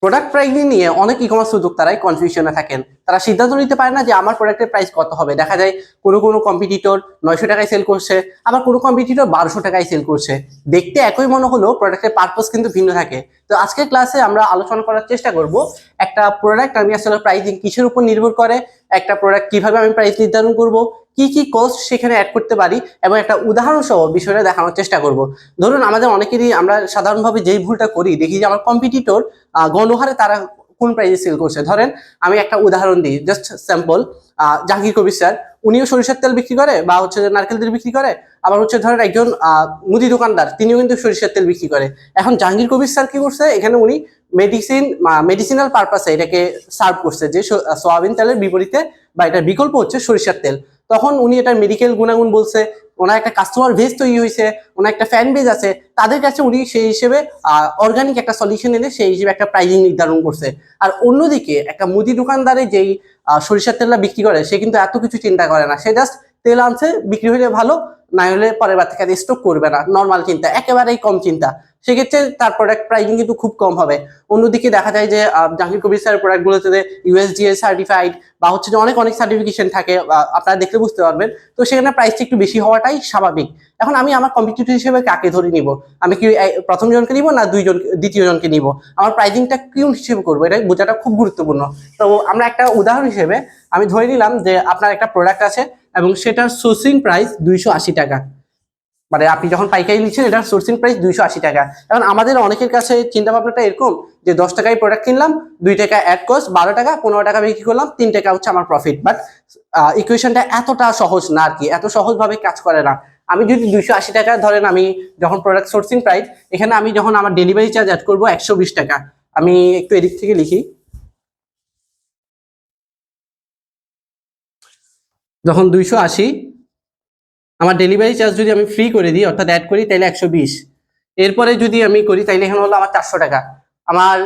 Product pricing নিয়ে অনেক e commerce উদ্যোক্তারাই কনফিউশনে থাকেন। তারা সিদ্ধান্ত নিতে পারে না যে আমার প্রোডাক্টের প্রাইস কত হবে। দেখা যায় কোনো কম্পিটিটর 900 টাকায় সেল করছে, আবার কোনো কম্পিটিটর 1200 টাকায় সেল করছে। দেখতে একই মনে হলেও প্রোডাক্টের পারপাস কিন্তু ভিন্ন থাকে। তো আজকের ক্লাসে আমরা আলোচনা করার চেষ্টা করব একটা প্রোডাক্ট আমি আসলে প্রাইসিং কিসের উপর নির্ভর করে, একটা প্রোডাক্ট কিভাবে আমি প্রাইস নির্ধারণ করব, কি কি কস্ট সেখানে অ্যাড করতে পারি, এবং একটা উদাহরণ সহ বিষয়টা দেখানোর চেষ্টা করব। ধরুন আমাদের অনেকেরই আমরা সাধারণভাবে যেই ভুলটা করি, দেখি যে আমার কম্পিটিটর গণহারে তারা কোন প্রাইসে সেল করছে। ধরেন আমি একটা উদাহরণ দিই, just sample. Jahangir Kabir sir, উনিও সরিষার তেল বিক্রি করে বা হচ্ছে নারকেল তেল বিক্রি করে, আবার হচ্ছে ধরেন একজন মুদি দোকানদার, তিনিও কিন্তু সরিষার তেল বিক্রি করে। এখন জাহাঙ্গীর কবির স্যার কি করছে, এখানে উনি মেডিসিনাল পারপাসে এটাকে সার্ভ করছে, যে সয়াবিন তেলের বিপরীতে বা এটার বিকল্প হচ্ছে সরিষার তেল। তখন উনি এটার মেডিকেল গুণাগুণ বলছে, ওনার একটা কাস্টমার বেস তৈরি হয়েছে, ওনার একটা ফ্যান বেজ আছে, তাদের কাছে উনি সেই হিসেবে অর্গানিক একটা সলিউশন এনে সেই হিসেবে একটা প্রাইজিং নির্ধারণ করছে। আর অন্যদিকে একটা মুদি দোকানদারে যেই সরিষার তেলটা বিক্রি করে, সে কিন্তু এত কিছু চিন্তা করে না। সে জাস্ট তেল আনছে, বিক্রি হলে ভালো, না হলে পরের বার থেকে স্টক করবে না, নর্মাল চিন্তা, একেবারেই কম চিন্তা। সেক্ষেত্রে তার প্রোডাক্ট প্রাইসিং কিন্তু খুব কম হবে। অন্যদিকে দেখা যায় যে জাহাঙ্গীর কবির স্যারের প্রোডাক্টগুলোতে ইউএসডিএ সার্টিফাইড বা হচ্ছে যে অনেক অনেক সার্টিফিকেশন থাকে, আপনারা দেখলে বুঝতে পারবেন। তো সেখানে প্রাইসটা একটু বেশি হওয়াটাই স্বাভাবিক। এখন আমি আমার কম্পিটিটর হিসেবে কাকে ধরে নিব? আমি কি প্রথম জনকে নিব না দ্বিতীয় জনকে নিব? আমার প্রাইসিংটা কোন হিসেবে করবো, এটা বোঝাটা খুব গুরুত্বপূর্ণ। তো আমরা একটা উদাহরণ হিসেবে আমি ধরে নিলাম যে আপনার একটা প্রোডাক্ট আছে এবং সেটার সোর্সিং প্রাইস 280 টাকা। মানে আপনি যখন পাইকারি নিচ্ছেন, এটার সোর্সিং প্রাইস 280 টাকা। এখন আমাদের অনেকের কাছে চিন্তা ভাবনাটা এরকম যে 10 টাকায় প্রোডাক্ট কিনলাম, 2 টাকা অ্যাড কস্ট, 12 টাকা, 15 টাকা বিক্রি করলাম, 3 টাকা হচ্ছে আমার প্রফিট। বাট ইকুয়েশনটা এতটা সহজ না আর কি, এত সহজভাবে কাজ করে না। আমি যদি 280 টাকা ধরেন, আমি যখন প্রোডাক্ট সোর্সিং প্রাইস, এখানে আমি যখন আমার ডেলিভারি চার্জ অ্যাড করবো 120 টাকা। আমি একটু এদিক থেকে লিখি, যখন 280 আমার ডেলিভারি চার্জ যদি আমি ফ্রি করে দিই, অর্থাৎ অ্যাড করি, তাহলে 120। এরপরে যদি আমি করি তাইলে এখানে হলো আমার 400 টাকা। আমার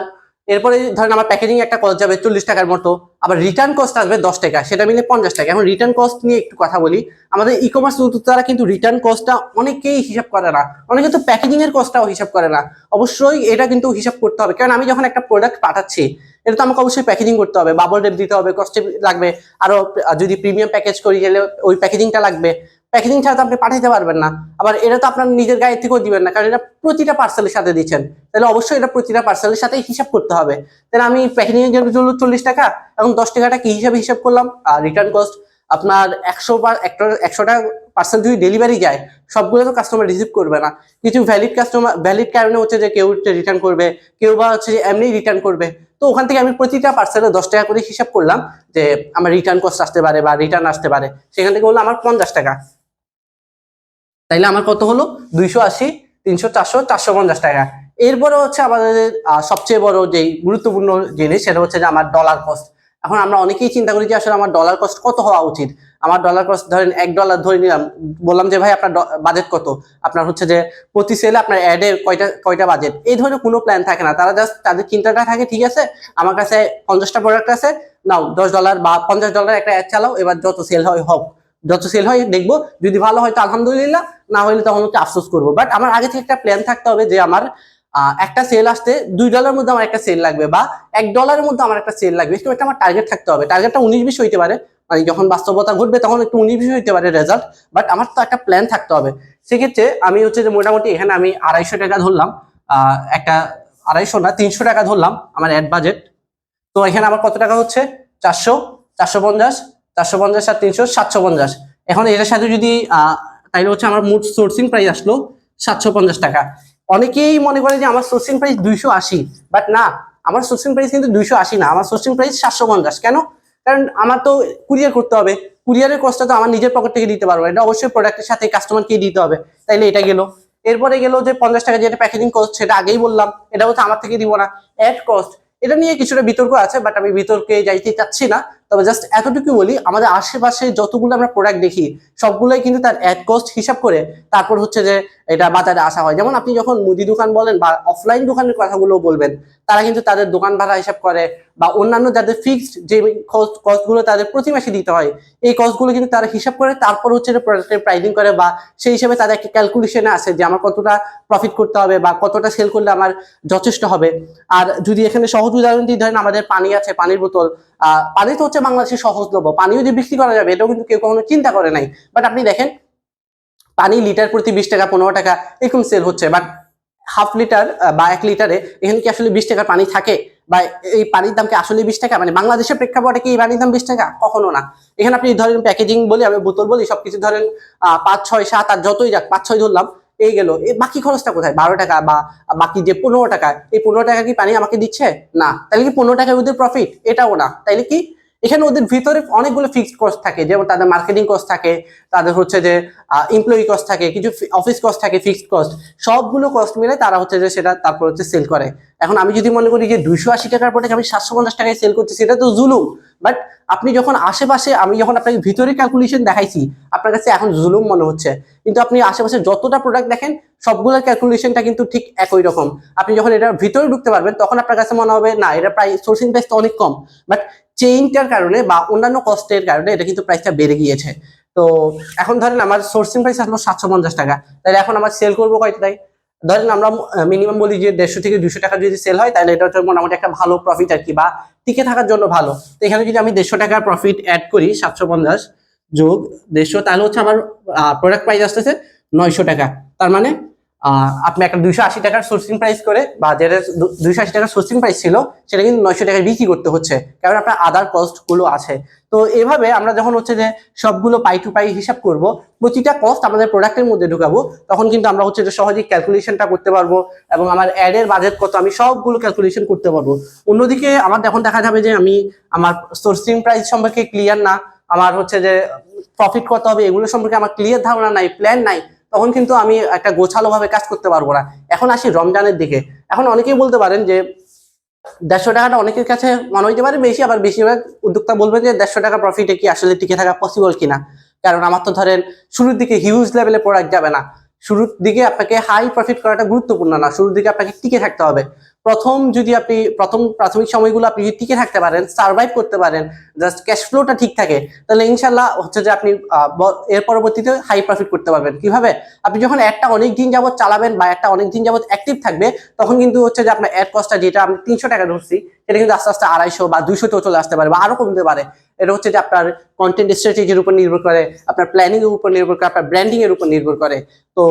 এরপরে ধরেন আমার প্যাকেজিং একটা কস্ট যাবে 40 টাকার মতো, আবার রিটার্ন কস্ট আসবে 10 টাকা, সেটা মিলে 50 টাকা। এখন রিটার্ন কস্ট নিয়ে একটু কথা বলি। আমাদের ই কমার্স উদ্যোক্তারা কিন্তু রিটার্ন কস্টটা অনেকেই হিসাব করে না, অনেকে তো প্যাকেজিং এর কস্টটাও হিসাব করে না। অবশ্যই এটা কিন্তু হিসাব করতে হবে, কারণ আমি যখন একটা প্রোডাক্ট পাঠাচ্ছি, এটা তো আমাকে অবশ্যই প্যাকেজিং করতে হবে, বাবল টেপ দিতে হবে, কস্টে লাগবে। আরো যদি প্রিমিয়াম প্যাকেজ করি তাহলে ওই প্যাকেজিংটা লাগবে। প্যাকেজিং ছাড়া তো আপনি পাঠাইতে পারবেন না। আবার এটা তো আপনার নিজের গায়ে থেকেও দিবেন না, কারণ এটা প্রতিটা পার্সেলের সাথে দিচ্ছেন, তাহলে অবশ্যই এটা প্রতিটা পার্সেলের সাথে হিসাব করতে হবে। তাহলে আমি প্যাকেজিং এর জন্য 40 টাকা এবং 10 টাকাটা কি হিসাবে হিসাব করলাম, রিটার্ন কস্ট। আপনার 100টা পার্সেল যদি ডেলিভারি যায়, সবগুলো তো কাস্টমার রিসিভ করবে না। কিছু ভ্যালিড কারণে হচ্ছে যে কেউ রিটার্ন করবে, কেউ বা হচ্ছে যে এমনি রিটার্ন করবে। তো ওখান থেকে আমি প্রতিটা পার্সেলে 10 টাকা করে হিসাব করলাম যে আমার রিটার্ন কস্ট আসতে পারে বা রিটার্ন আসতে পারে, সেখান থেকে হলো আমার 50 টাকা। তাইলে আমার কত হলো? 280, 300, 400, 450 টাকা। এরপরে হচ্ছে আমাদের সবচেয়ে বড় যে গুরুত্বপূর্ণ জিনিস, সেটা হচ্ছে যে আমার ডলার কস্ট। এখন আমরা অনেকেই চিন্তা করি যে আসলে আমার ডলার কস্ট কত হওয়া উচিত। আমার ডলার কস্ট ধরেন $1 ধরে নিলাম, বললাম যে ভাই আপনার বাজেট কত, আপনার হচ্ছে যে প্রতি সেলে আপনার অ্যাডের কয়টা বাজেট, এই ধরনের কোনো প্ল্যান থাকে না। তারা জাস্ট তাদের চিন্তাটা থাকে, ঠিক আছে আমার কাছে 50টা প্রোডাক্ট আছে, নাও $10 বা $50 একটা অ্যাড চালাও, এবার যত সেল হয় হোক, যত সেল হয় দেখবো, যদি ভালো হয় তো আলহামদুলিল্লাহ, না হলে তখন হচ্ছে আফসোস করবো। বাট আমার আগে থেকে একটা প্ল্যান থাকতে হবে যে আমার একটা সেল আসতে $2 মধ্যে আমার একটা সেল লাগবে, বা $1 মধ্যে আমার একটা সেল লাগবে, এরকম একটা আমার টার্গেট থাকতে হবে। টার্গেটটা 19-20 হইতে পারে, মানে যখন বাস্তবতা ঘটবে তখন একটু 19-20 হইতে পারে রেজাল্ট, বাট আমার তো একটা প্ল্যান থাকতে হবে। সেক্ষেত্রে আমি হচ্ছে যে মোটামুটি এখানে আমি 250 টাকা ধরলাম, একটা 250 না 300 টাকা ধরলাম আমার অ্যাড বাজেট। তো এখানে আমার কত টাকা হচ্ছে? 400, 450, 450 আর 300, 750। এখন এটার সাথে যদি তাইলে হচ্ছে আমার মোট সোর্সিং প্রাইস আসলো 750 টাকা। অনেকেই মনে করে যে আমার সোর্সিং প্রাইস 280, বাট না, আমার সোর্সিং প্রাইস কিন্তু 280 না, আমার সোর্সিং প্রাইস 750। কেন? কারণ আমার তো কুরিয়ার করতে হবে, কুরিয়ারের কস্টটা তো আমার নিজের পকেট থেকে দিতে পারবো, এটা অবশ্যই প্রোডাক্টের সাথে কাস্টমারকে দিতে হবে। তাইলে এটা গেল। এরপরে গেল যে 50 টাকা যেটা প্যাকেজিং কস্ট, সেটা আগেই বললাম, এটা হচ্ছে আমার থেকে দিব না। অ্যাড কস্ট, এটা নিয়ে কিছুটা বিতর্ক আছে, বাট আমি বিতর্কে যাইতে চাচ্ছি না। তবে জাস্ট এতটুকু বলি, আমাদের আশেপাশে যতগুলো আমরা প্রোডাক্ট দেখি, সবগুলোই কিন্তু তার অ্যাড কস্ট হিসাব করে তারপর হচ্ছে যে এটা বাজারে আসা হয়। যেমন আপনি যখন মুদি দোকান বলেন বা অফলাইন দোকানের কথাগুলো বলবেন, তারা কিন্তু তাদের দোকান ভাড়া হিসাব করে, বা অন্যান্য যাদের ফিক্সড যে কস্টগুলো তাদের প্রতি মাসে দিতে হয়, এই কস্টগুলো কিন্তু তারা হিসাব করে তারপর হচ্ছে প্রোডাক্টের প্রাইসিং করে, বা সেই হিসেবে তাদের একটা ক্যালকুলেশনে আছে যে আমার কতটা প্রফিট করতে হবে বা কতটা সেল করলে আমার যথেষ্ট হবে। আর যদি এখানে সহজ উদাহরণ দিই, ধরেন আমাদের পানি আছে, পানির বোতল, পানি তো হচ্ছে বাংলাদেশের সহজলভ্য, পানিও যে বিক্রি করা যাবে এটাও কিন্তু কেউ কখনো চিন্তা করে নাই। বাট আপনি দেখেন পানি লিটার প্রতি 20 টাকা 15 টাকা এরকম সেল হচ্ছে, বাট হাফ লিটার বা 1 লিটারে এখানে কি আসলে 20 টাকার পানি থাকে? বা এই পানির দাম কি আসলে 20 টাকা? মানে বাংলাদেশের প্রেক্ষাপটে কি এই পানির দাম 20 টাকা? কখনো না। এখানে আপনি ধরেন প্যাকেজিং বলি, আমি বোতল বলি, সবকিছু ধরেন 5 6 7 8 যতই যাক, 5 6 ধরলাম, এই গেল, বাকি খরচটা কোথায়? 12 টাকা বা বাকি যে 15 টাকা, এই 15 টাকা কি পানি আমাকে দিচ্ছে? না। তাহলে কি 15 টাকায় ওদের প্রফিট? এটাও না। তাইলে কি এখানে ওদের ভিতরে অনেকগুলো ফিক্সড কস্ট থাকে, যেমন তাদের মার্কেটিং কস্ট থাকে, তাদের হচ্ছে যে এমপ্লয়ি কস্ট থাকে, কিছু অফিস কস্ট থাকে, ফিক্সড কস্ট, সবগুলো কস্ট মিলে তারা হচ্ছে যে সেটা তারপর হচ্ছে সেল করে। এখন আমি যদি মনে করি যে 280 টাকার প্রোডাক্ট আমি 750 টাকায় সেল করছি, সেটা তো জুলুম। বাট আপনি যখন আশেপাশে, আমি যখন আপনাকে ভিতরে ক্যালকুলেশন দেখাইছি, আপনার কাছে এখন জুলুম মনে হচ্ছে, কিন্তু আপনি আশেপাশে যতটা প্রোডাক্ট দেখেন সবগুলোর ক্যালকুলেশনটা কিন্তু ঠিক একই রকম। আপনি যখন এটার ভিতরে ঢুকতে পারবেন তখন আপনার কাছে মনে হবে না, এটা প্রাইস, সোর্সিং প্রাইস তো অনেক কম, বাট চেইনটার কারণে বা অন্যান্য কস্টের কারণে এটা কিন্তু প্রাইসটা বেড়ে গিয়েছে। তো এখন ধরেন আমার সোর্সিং প্রাইস আসলো 750 টাকা, তাহলে এখন আমার সেল করবো কয়টায়? ধরেন আমরা মিনিমাম বলি যে 150 থেকে 200 টাকা যদি সেল হয়, তাহলে এটা হচ্ছে মোটামুটি একটা ভালো প্রফিট আর কি, বা টিকে থাকার জন্য ভালো। তো এখানে যদি আমি 150 টাকার প্রফিট অ্যাড করি, 750 যোগ 150, তাহলে হচ্ছে আমার প্রোডাক্ট প্রাইস আসতেছে 900 টাকা। তার মানে আপনি একটা 280 টাকার সোর্সিং প্রাইস করে, বা যেটা 280 টাকার সোর্সিং প্রাইস ছিল সেটা কিন্তু 900 টাকায় বিক্রি করতে হচ্ছে, কারণ আপনার আদার কস্ট গুলো আছে। তো এভাবে আমরা যখন হচ্ছে যে সবগুলো পাই টু পাই হিসাব করব, প্রতিটা কস্ট আমাদের প্রোডাক্টের মধ্যে ঢুকাবো, তখন কিন্তু আমরা হচ্ছে যে সহজেই ক্যালকুলেশনটা করতে পারবো, এবং আমার অ্যাড এর বাজেট কত আমি সবগুলো ক্যালকুলেশন করতে পারবো। অন্যদিকে আমার যখন দেখা যাবে যে আমি আমার সোর্সিং প্রাইস সম্পর্কে ক্লিয়ার না, আমার হচ্ছে যে প্রফিট কত হবে এগুলো সম্পর্কে আমার ক্লিয়ার ধারণা নাই, প্ল্যান নাই, তখন কিন্তু আমি একটা গোছালো ভাবে কাজ করতে পারবো না। এখন আসি রমজানের দিকে। এখন অনেকেই বলতে পারেন যে 150 টাকাটা অনেকের কাছে মনে হইতে পারে বেশি, আবার বেশিরভাগ উদ্যোক্তা বলবে যে 150 টাকা প্রফিটে কি আসলে টিকে থাকা পসিবল কিনা। কারণ আমার তো ধরেন শুরুর দিকে হিউজ লেভেলে প্রোডাক্ট যাবে না, শুরুর দিকে আপনাকে হাই প্রফিট করাটা গুরুত্বপূর্ণ না, শুরুর দিকে আপনাকে টিকে থাকতে হবে। যদি আপনি প্রাথমিক সময়গুলো আপনি যদি টিকে থাকতে পারেন, সার্ভাইভ করতে পারেন, জাস্ট ক্যাশ ফ্লোটা ঠিক থাকে, তাহলে ইনশাল্লাহ হচ্ছে যে আপনি এর পরবর্তীতে হাই প্রফিট করতে পারবেন। কিভাবে? আপনি যখন একটা অনেক দিন যাবত চালাবেন বা একটা অনেক দিন যাবত অ্যাক্টিভ থাকবে, তখন কিন্তু হচ্ছে যে আপনার অ্যাড কস্টটা, যেটা আমি 300 টাকা ধরছি, সেটা কিন্তু আস্তে আস্তে 250 বা 200 চলে আসতে পারে, বা আরো কমতে পারে। এটা হচ্ছে যে আপনার কন্টেন্ট স্ট্র্যাটেজির উপর নির্ভর করে, আপনার প্ল্যানিং এর উপর নির্ভর করে, আপনার ব্র্যান্ডিং এর উপর নির্ভর করে। তো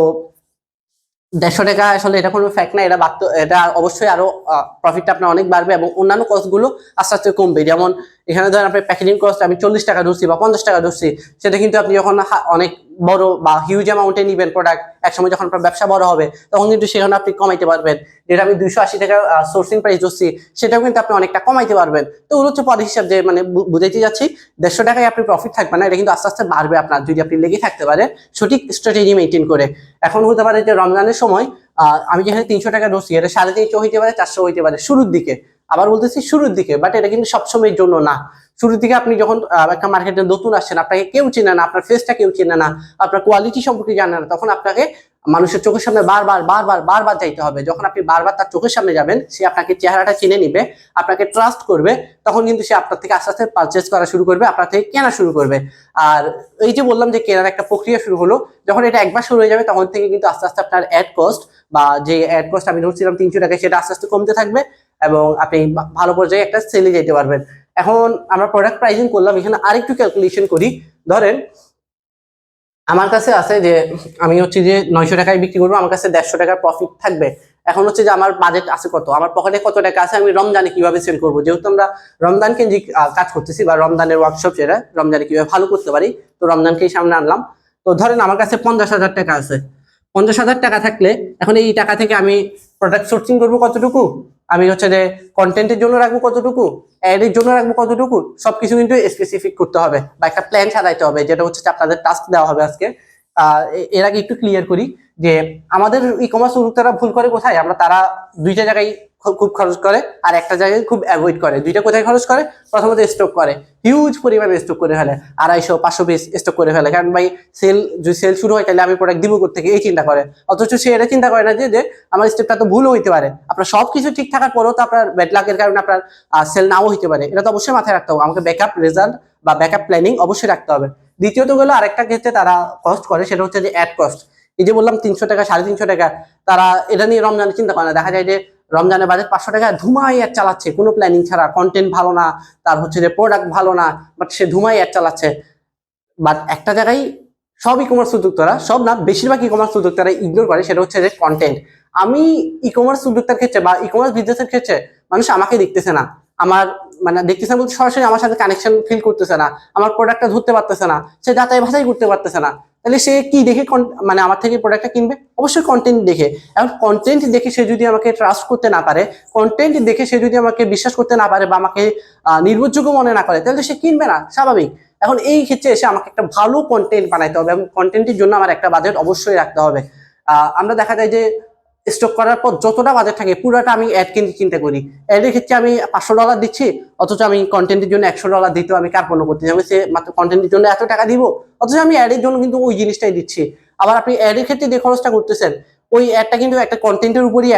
150 টাকা আসলে এটা কোনো ফ্যাক্ট না, এটা অবশ্যই আরো প্রফিটটা আপনার অনেক বাড়বে, এবং অন্যান্য কস্ট গুলো আস্তে আস্তে কমবে। যেমন এখানে ধরেন আপনার প্যাকেজিং কস্ট আমি 40 টাকা ধরছি বা 50 টাকা ধরছি, সেটা কিন্তু আপনি যখন অনেক বড় বা হিউজ অ্যামাউন্টে নিবেন প্রোডাক্ট, একসময় যখন আপনার ব্যবসা বড় হবে, তখন কিন্তু সেখানে আপনি কমাইতে পারবেন। যেটা আমি 280 টাকা সোর্সিং প্রাইস ধরছি, সেটাও কিন্তু আপনি অনেকটা কমাইতে পারবেন। তো ওগুলো হচ্ছে পরে হিসাব, যে মানে বুঝাইতে যাচ্ছি 150 টাকায় আপনি প্রফিট থাকবে না, এটা কিন্তু আস্তে আস্তে বাড়বে আপনার, যদি আপনি লেগে থাকতে পারেন সঠিক স্ট্র্যাটেজি মেনটেন করে। এখন হতে পারে যে রমজানের সময় আমি যেখানে 300 টাকা ধরছি, এটা 350 হইতে পারে, 400 হইতে পারে শুরুর দিকে, আবার বলতেছি শুরুর দিকে, বাট এটা কিন্তু সবসময়ের জন্য না। শুরুর দিকে আপনি যখন একটা মার্কেটে নতুন আসছেন, আপনাকে কেউ চেনে না, আপনার ফেসটা কেউ চেনে না, আপনার কোয়ালিটি সম্পর্কে জানে না, তখন আপনাকে মানুষের চোখের সামনে বারবার বারবার বারবার যাইতে হবে। যখন আপনি বারবার তার চোখের সামনে যাবেন, সে আপনাকে চেহারাটা চিনে নিবে, আপনাকে ট্রাস্ট করবে, তখন কিন্তু সে আপনার থেকে আস্তে আস্তে পারচেস করা শুরু করবে, আপনার থেকে কেনা শুরু করবে। আর এই যে বললাম যে কেনার একটা প্রক্রিয়া শুরু হলো, যখন এটা একবার শুরু হয়ে যাবে, তখন থেকে কিন্তু আস্তে আস্তে আপনার অ্যাড কস্ট, বা যে অ্যাড কস্ট আমি ধরছিলাম 300 টাকা, সেটা আস্তে আস্তে কমতে থাকবে, এবং আপনি ভালো পর্যায়ে একটা সেলে যেতে পারবেন। এখন আমরা প্রোডাক্ট প্রাইসিং করলাম, এখানে আরেকটু ক্যালকুলেশন করি। ধরেন আমার কাছে আছে যে আমি হচ্ছে যে 900 টাকায় বিক্রি করবো, আমার কাছে 150 টাকার প্রফিট থাকবে। এখন হচ্ছে যে আমার বাজেট আছে কত, আমার পকেটে কত টাকা আছে, আমি রমজানে কিভাবে সেল করবো, যেহেতু আমরা রমজান কেন্দ্রিক কাজ করতেছি, বা রমজানের ওয়ার্কশপ, যেটা রমজানে কিভাবে ভালো করতে পারি, তো রমজানকেই সামনে আনলাম। তো ধরেন আমার কাছে 50,000 টাকা আছে। 50,000 টাকা থাকলে এখন এই টাকা থেকে আমি প্রোডাক্ট সোর্সিং করবো কতটুকু, আমি হচ্ছে যে কন্টেন্টের জন্য রাখবো কতটুকু, অ্যাডের জন্য রাখবো কতটুকু, সবকিছু কিন্তু স্পেসিফিক করতে হবে, বা একটা প্ল্যান সাজাইতে হবে, যেটা হচ্ছে আপনাদের টাস্ক দেওয়া হবে আজকে। এর আগে একটু ক্লিয়ার করি যে আমাদের ই কমার্স উদ্যোক্তারা ভুল করে কোথায়, আমরা তারা দুইটা জায়গায় খুব খরচ করে আর একটা জায়গায় খুব অ্যাভয়েড করে। দুইটা কোথায় খরচ করে, প্রথমত স্টক করে, হিউজ পরিমাণে স্টক করে ফেলে, 250-500 পিস স্টক করে ফেলে, কারণ ভাই যদি সেল শুরু হয় তাহলে আমি প্রোডাক্ট দিব কোথেকে, এই চিন্তা করে। অথচ সে এটা চিন্তা করে না যে আমার স্টেপটা তো ভুলও হইতে পারে, আপনার সবকিছু ঠিক থাকার পরেও তো আপনার ব্যাড লাকের কারণে আপনার সেল নাও হইতে পারে। এটা তো অবশ্যই মাথায় রাখতে হবে, আমাকে ব্যাকআপ রেজাল্ট বা ব্যাকআপ প্ল্যানিং অবশ্যই রাখতে হবে। দ্বিতীয়ত গেলো আরেকটা ক্ষেত্রে তারা কস্ট করে, সেটা হচ্ছে যে অ্যাড কস্ট। এই যে বললাম 300 টাকা 350 টাকা, তারা এটা নিয়ে রমজানে চিন্তা করে না। দেখা যায় যে রমজানের বাজেট 500 টাকা, ধুমাই অ্যাড চালাচ্ছে কোনো প্ল্যানিং ছাড়া, কন্টেন্ট ভালো না, তার হচ্ছে যে প্রোডাক্ট ভালো না, বাট সে ধুমাই অ্যাড চালাচ্ছে। বাট একটা জায়গায় সব ই কমার্স উদ্যোক্তারা, সব না বেশিরভাগ ই কমার্স উদ্যোক্তারা ইগনোর করে, সেটা হচ্ছে যে কন্টেন্ট। আমি ই কমার্স উদ্যোক্তার ক্ষেত্রে বা ই কমার্স বিজনেসের ক্ষেত্রে মানুষ আমাকে দেখতেছে না, আমার মানে দেখতেছে না বলতে সরাসরি আমার সাথে কানেকশন ফিল করতেছে না, আমার প্রোডাক্টটা ধরতে পারতেছে না, সে যাচাই বাছাই করতে পারতেছে না। তাহলে সে কি দেখে মানে আমার থেকে প্রোডাক্টটা কিনবে? অবশ্যই কন্টেন্ট দেখে। এখন কন্টেন্ট দেখে সে যদি আমাকে ট্রাস্ট করতে না পারে, কন্টেন্ট দেখে সে যদি আমাকে বিশ্বাস করতে না পারে বা আমাকে নির্ভরযোগ্য মনে না করে, তাহলে সে কিনবে না, স্বাভাবিক। এখন এই ক্ষেত্রে এসে আমাকে একটা ভালো কন্টেন্ট বানাইতে হবে এবং কন্টেন্টের জন্য আমার একটা বাজেট অবশ্যই রাখতে হবে। আমরা দেখা যায় যে স্টক করার পর যতটা বাজেট থাকে পুরোটা আমি অ্যাড কিনতে চিন্তা করি। অ্যাডের ক্ষেত্রে আমি $500 দিচ্ছি, অথচ আমি কন্টেন্টের জন্য $100 দিতেও আমি কার্পণ্য করতে যাবো, সে মাত্র কন্টেন্টের জন্য এত টাকা দিব, অথচ আমি অ্যাডের জন্য কিন্তু ওই জিনিসটাই দিচ্ছি। আবার আপনি অ্যাডের ক্ষেত্রে যে খরচটা করতেছেন, ওই অ্যাডটা কিন্তু একটা কন্টেন্টের উপরই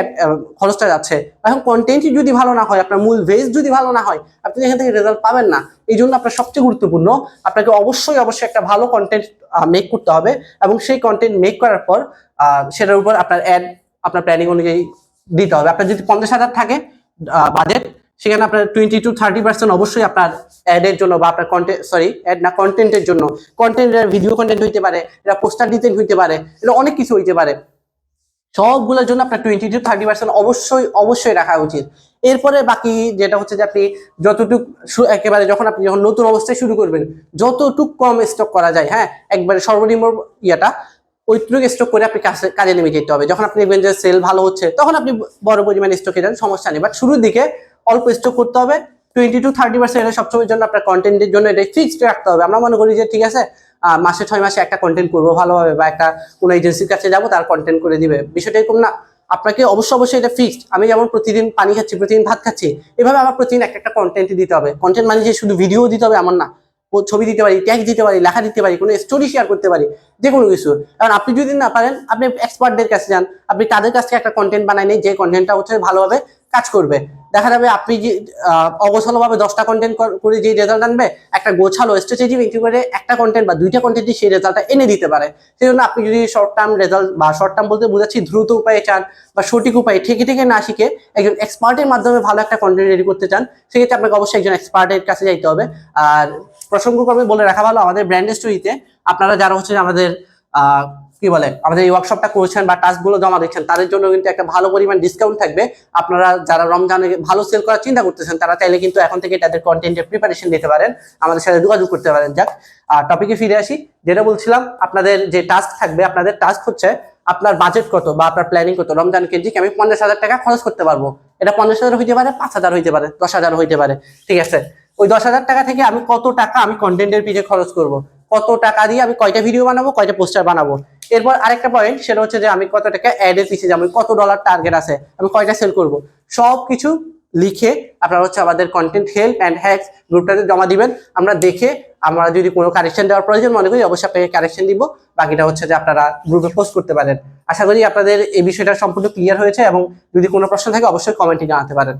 খরচটা যাচ্ছে। এখন কন্টেন্ট যদি ভালো না হয়, আপনার মূল ভেজ যদি ভালো না হয়, আপনি এখান থেকে রেজাল্ট পাবেন না। এই জন্য আপনার সবচেয়ে গুরুত্বপূর্ণ, আপনাকে অবশ্যই একটা ভালো কন্টেন্ট মেক করতে হবে এবং সেই কন্টেন্ট মেক করার পর সেটার উপর আপনার অ্যাড আপনার প্ল্যানিং অনুযায়ী দিতে হবে। আপনার যদি 50,000 থাকে বাজেট, সেখানে আপনার 20-30% অবশ্যই আপনার অ্যাডের জন্য বা আপনার কন্টেন্টের জন্য, কন্টেন্টের ভিডিও কন্টেন্ট হইতে পারে, এটা পোস্টার ডিজাইন হইতে পারে, এটা অনেক কিছু হইতে পারে। সবগুলোর জন্য আপনার 20-30% অবশ্যই রাখা উচিত। এরপরে বাকি যেটা হচ্ছে যে আপনি যতটুকু একেবারে যখন নতুন অবস্থায় শুরু করবেন, যতটুকু কম স্টক করা যায়, হ্যাঁ একবারে সর্বনিম্ন ওইটুকু স্টক করে আপনি কাজে নেমে যেতে হবে। যখন আপনি দেখবেন যে সেল ভালো হচ্ছে, তখন আপনি বড় পরিমাণে স্টকে যান, সমস্যা নেই। বাট শুরুর দিকে অল্প স্টক করতে হবে। 20-30% এটা সবসময়ের জন্য আপনার কন্টেন্টের জন্য এটা ফিক্সড রাখতে হবে। আমরা মনে করি যে ঠিক আছে মাসে 6 মাসে একটা কন্টেন্ট করবো ভালোভাবে, বা একটা কোনো এজেন্সির কাছে যাবো, তার কন্টেন্ট করে দিবে, বিষয়টা এরকম না। আপনাকে অবশ্যই এটা ফিক্সড। আমি যেমন প্রতিদিন পানি খাচ্ছি, প্রতিদিন ভাত খাচ্ছি, এভাবে আমার প্রতিদিন একটা কন্টেন্ট দিতে হবে। কন্টেন্ট মানে যে শুধু ভিডিও দিতে হবে এমন না, ছবি দিতে পারি, ট্যাগ দিতে পারি, লেখা দিতে পারি, কোনো স্টোরি শেয়ার করতে পারি, যে কোনো কিছু। কারণ আপনি যদি না পারেন, আপনি এক্সপার্টদের কাছে যান, আপনি তাদের কাছ থেকে একটা কন্টেন্ট বানাই নেই, যে কন্টেন্টটা হচ্ছে ভালোভাবে কাজ করবে। দেখা যাবে আপনি যে অগোছালোভাবে 10টা কন্টেন্ট করে যে রেজাল্ট আনবে, একটা গোছালো স্ট্র্যাটেজি মেনটেন করে একটা কন্টেন্ট বা 2টা কন্টেন্টই সেই রেজাল্টটা এনে দিতে পারে। সেই জন্য আপনি যদি শর্ট টার্ম রেজাল্ট, বা শর্ট টার্ম বলতে বোঝাচ্ছি দ্রুত উপায়ে চান, বা সঠিক উপায়ে ঠেকে না শিখে একজন এক্সপার্টের মাধ্যমে ভালো একটা কন্টেন্ট রেডি করতে চান, সেক্ষেত্রে আপনাকে অবশ্যই একজন এক্সপার্টের কাছে যাইতে হবে। আর প্রসঙ্গক্রমে বলে রাখা ভালো, আমাদের ব্র্যান্ড স্টোরিতে আপনারা যারা হচ্ছে আমাদের কি বলে আমাদের এই ওয়ার্কশপটা করছেন বা টাস্কগুলো জমা দিচ্ছেন, তাদের জন্য কিন্তু একটা ভালো পরিমাণ ডিসকাউন্ট থাকবে। আপনারা যারা রমজানে ভালো সেল করার চিন্তা করতেছেন, তারা চাইলে কিন্তু এখন থেকে তাদের কন্টেন্টের প্রিপারেশন নিতে পারেন, আমাদের সাথে যোগাযোগ করতে পারেন। যাক, টপিকে ফিরে আসি। যেটা বলছিলাম, আপনাদের যে টাস্ক থাকবে, আপনাদের টাস্ক হচ্ছে আপনার বাজেট কত বা আপনার প্ল্যানিং কত। রমজান কেন্দ্রিক আমি 50,000 টাকা খরচ করতে পারবো, এটা 50,000 হইতে পারে, 5,000 হইতে পারে, 10,000 হইতে পারে, ঠিক আছে। ওই 10,000 টাকা থেকে আমি কত টাকা আমি কন্টেন্টের পিছে খরচ করব, কত টাকা দিয়ে আমি কয়টা ভিডিও বানাবো, কয়টা পোস্টার বানাবো। এরপর আরেকটা পয়েন্ট, সেটা হচ্ছে যে আমি কত টাকা অ্যাডের পিছিয়ে যাবো, কত ডলার টার্গেট আছে, আমি কয়টা সেল করব, সবকিছু লিখে আপনারা হচ্ছে আমাদের কন্টেন্ট হেল্প অ্যান্ড হ্যাকস গ্রুপটাতে জমা দিবেন। আমরা দেখে আমরা যদি কোনো কারেকশন দেওয়ার প্রয়োজন মনে করি, অবশ্যই আপনাকে কারেকশন দিব। বাকিটা হচ্ছে যে আপনারা গ্রুপে পোস্ট করতে পারেন। আশা করি আপনাদের এই বিষয়টা সম্পূর্ণ ক্লিয়ার হয়েছে, এবং যদি কোনো প্রশ্ন থাকে অবশ্যই কমেন্টে জানাতে পারেন।